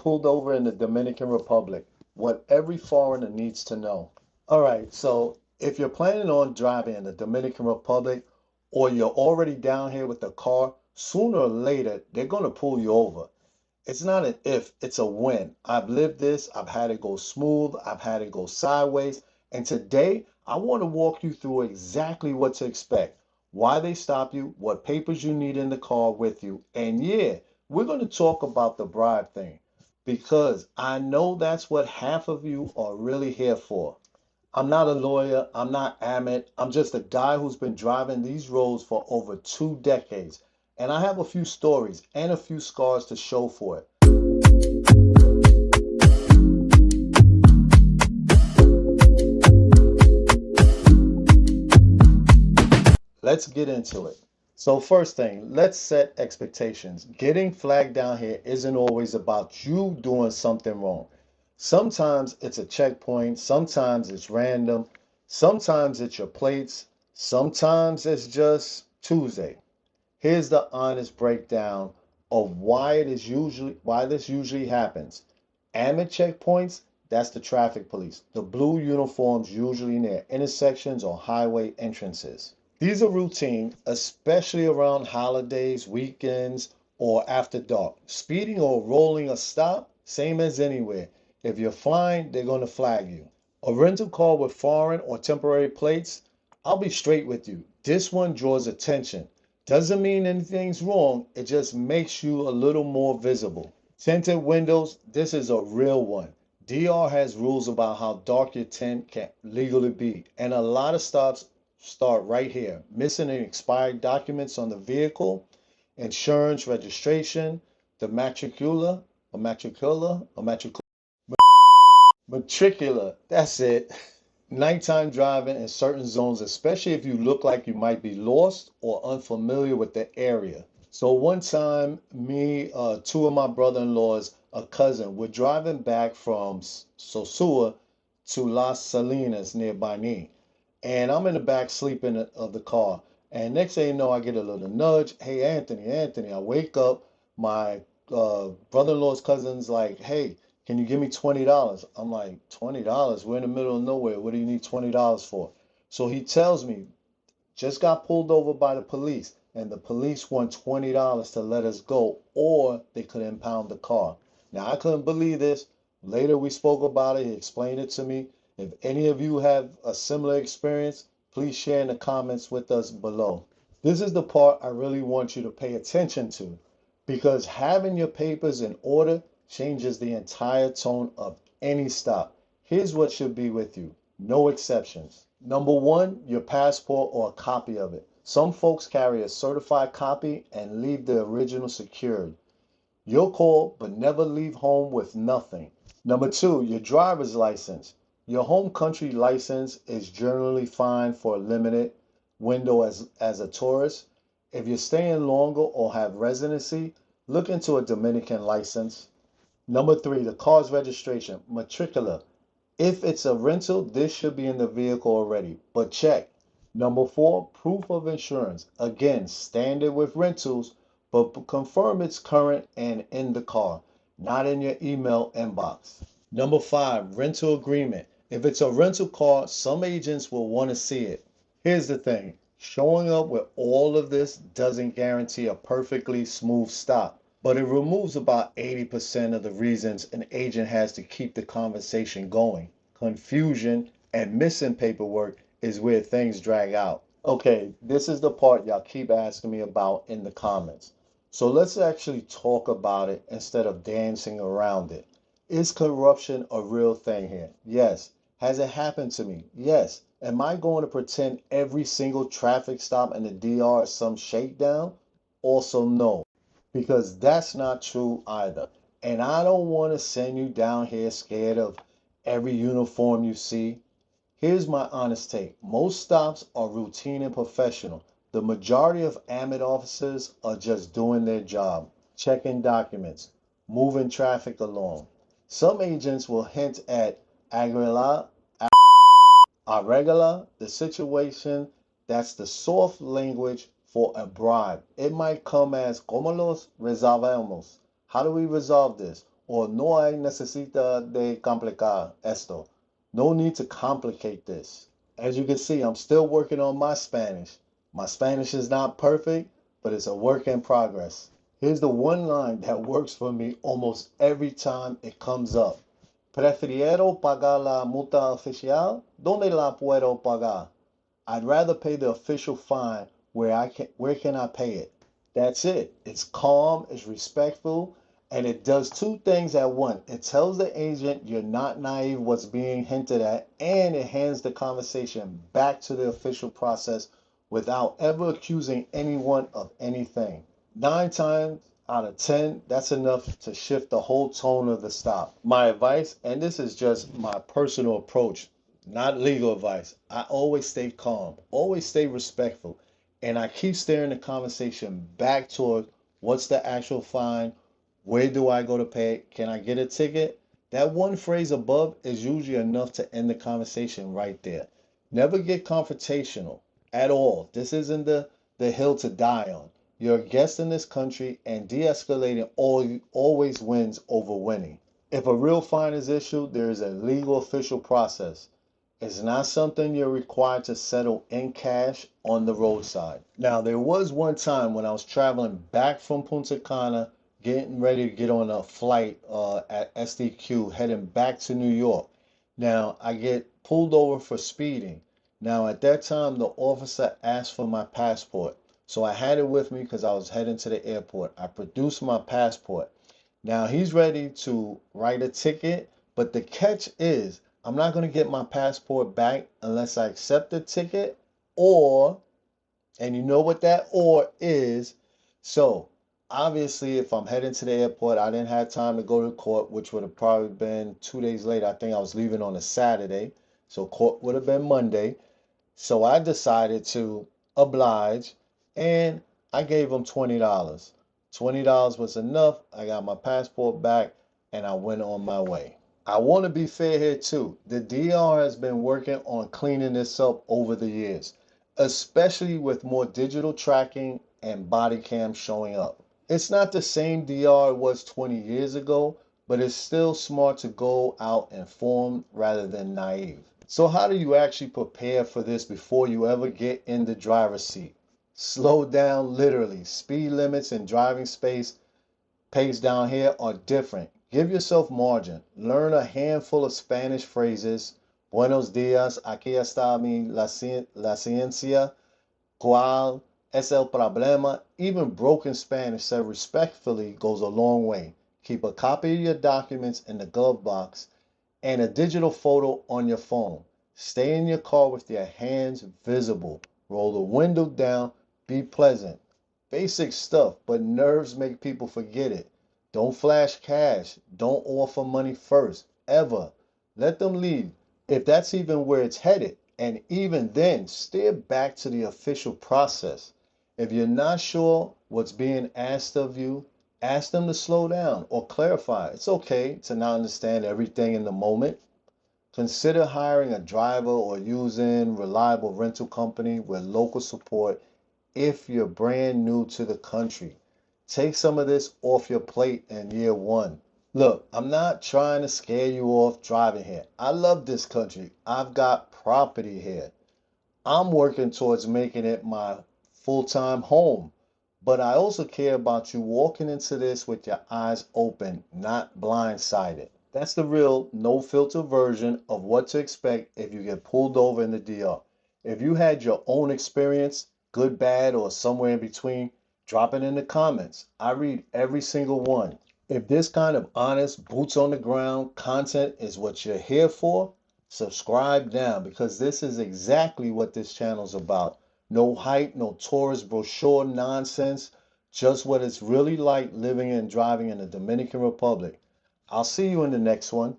pulled over in the Dominican Republic. What every foreigner needs to know. All right, so if you're planning on driving in the Dominican Republic or you're already down here with the car, sooner or later they're going to pull you over. It's not an if, it's a when. I've lived this, I've had it go smooth, I've had it go sideways, and today I want to walk you through exactly what to expect, why they stop you, what papers you need in the car with you, and yeah, we're going to talk about the bribe thing because I know that's what half of you are really here for. I'm not a lawyer, I'm not AMET, I'm just a guy who's been driving these roads for over 2 decades, and I have a few stories and a few scars to show for it. Let's get into it. So first thing, let's set expectations. Getting flagged down here isn't always about you doing something wrong. Sometimes it's a checkpoint, sometimes it's random, sometimes it's your plates, sometimes it's just Tuesday. Here's the honest breakdown of why this usually happens. AMET checkpoints, that's the traffic police. The blue uniforms usually near intersections or highway entrances. These are routine, especially around holidays, weekends, or after dark. Speeding or rolling a stop, same as anywhere. If you're flying, they're going to flag you. A rental car with foreign or temporary plates, I'll be straight with you. This one draws attention. Doesn't mean anything's wrong, it just makes you a little more visible. Tinted windows, this is a real one. DR has rules about how dark your tint can legally be, and a lot of stops start right here. Missing any expired documents on the vehicle, insurance, registration, the matricula, that's it. Nighttime driving in certain zones, especially if you look like you might be lost or unfamiliar with the area. So one time, two of my brother-in-laws, a cousin, were driving back from Sosua to Las Salinas near Bani. And I'm in the back sleeping of the car. And next thing you know, I get a little nudge. Hey, Anthony. I wake up. My brother-in-law's cousin's like, hey, can you give me $20? I'm like, $20? We're in the middle of nowhere. What do you need $20 for? So he tells me, just got pulled over by the police, and the police want $20 to let us go, or they could impound the car. Now, I couldn't believe this. Later, we spoke about it. He explained it to me. If any of you have a similar experience, please share in the comments with us below. This is the part I really want you to pay attention to because having your papers in order changes the entire tone of any stop. Here's what should be with you. No exceptions. Number one, your passport or a copy of it. Some folks carry a certified copy and leave the original secured. You'll call, but never leave home with nothing. Number two, your driver's license. Your home country license is generally fine for a limited window as a tourist. If you're staying longer or have residency, look into a Dominican license. Number three, the car's registration, matricula. If it's a rental, this should be in the vehicle already, but check. Number four, proof of insurance. Again, standard with rentals, but confirm it's current and in the car, not in your email inbox. Number five, rental agreement. If it's a rental car, some agents will want to see it. Here's the thing, showing up with all of this doesn't guarantee a perfectly smooth stop, but it removes about 80% of the reasons an agent has to keep the conversation going. Confusion and missing paperwork is where things drag out. Okay, this is the part y'all keep asking me about in the comments. So let's actually talk about it instead of dancing around it. Is corruption a real thing here? Yes. Has it happened to me? Yes. Am I going to pretend every single traffic stop in the DR is some shakedown? Also, no, because that's not true either. And I don't want to send you down here scared of every uniform you see. Here's my honest take. Most stops are routine and professional. The majority of AMET officers are just doing their job, checking documents, moving traffic along. Some agents will hint at irregular, the situation. That's the soft language for a bribe. It might come as, ¿Cómo los resolvemos? How do we resolve this? or no hay necesita de complicar esto. No need to complicate this. As you can see, I'm still working on my Spanish. My Spanish is not perfect, but it's a work in progress. Here's the one line that works for me almost every time it comes up. Prefiero pagar la multa oficial donde la puedo pagar. I'd rather pay the official fine where can I pay it? That's it. It's calm, it's respectful, and it does two things at once. It tells the agent you're not naive what's being hinted at, and it hands the conversation back to the official process without ever accusing anyone of anything. 9 times out of 10, that's enough to shift the whole tone of the stop. My advice, and this is just my personal approach, not legal advice. I always stay calm, always stay respectful, and I keep steering the conversation back toward what's the actual fine, where do I go to pay, can I get a ticket? That one phrase above is usually enough to end the conversation right there. Never get confrontational at all. This isn't the hill to die on. You're a guest in this country, and de-escalating always wins over winning. If a real fine is issued, there is a legal official process. It's not something you're required to settle in cash on the roadside. Now, there was one time when I was traveling back from Punta Cana, getting ready to get on a flight at SDQ, heading back to New York. Now, I get pulled over for speeding. Now, at that time, the officer asked for my passport. So I had it with me because I was heading to the airport. I produced my passport. Now he's ready to write a ticket, but the catch is I'm not going to get my passport back unless I accept the ticket, or, and you know what that or is. So obviously, if I'm heading to the airport, I didn't have time to go to court, which would have probably been 2 days later. I think I was leaving on a Saturday. So court would have been Monday. So I decided to oblige, and I gave him $20. $20 was enough. I got my passport back and I went on my way. I want to be fair here too. The DR has been working on cleaning this up over the years, especially with more digital tracking and body cam showing up. It's not the same DR it was 20 years ago, but it's still smart to go out informed rather than naive. So how do you actually prepare for this before you ever get in the driver's seat? Slow down literally. Speed limits and driving space pace down here are different. Give yourself margin. Learn a handful of Spanish phrases. Buenos dias, aquí está la ciencia. ¿Cuál es el problema? Even broken Spanish said respectfully goes a long way. Keep a copy of your documents in the glove box and a digital photo on your phone. Stay in your car with your hands visible. Roll the window down. Be pleasant. Basic stuff, but nerves make people forget it. Don't flash cash. Don't offer money first, ever. Let them leave, if that's even where it's headed. And even then, steer back to the official process. If you're not sure what's being asked of you, ask them to slow down or clarify. It's okay to not understand everything in the moment. Consider hiring a driver or using reliable rental company with local support if you're brand new to the country. Take some of this off your plate in year one. Look, I'm not trying to scare you off driving here. I love this country. I've got property here. I'm working towards making it my full-time home. But I also care about you walking into this with your eyes open, not blindsided. That's the real no filter version of what to expect if you get pulled over in the DR. If you had your own experience, good, bad, or somewhere in between, drop it in the comments. I read every single one. If this kind of honest, boots on the ground content is what you're here for, subscribe now, because this is exactly what this channel is about. No hype, no tourist brochure nonsense, just what it's really like living and driving in the Dominican Republic. I'll see you in the next one.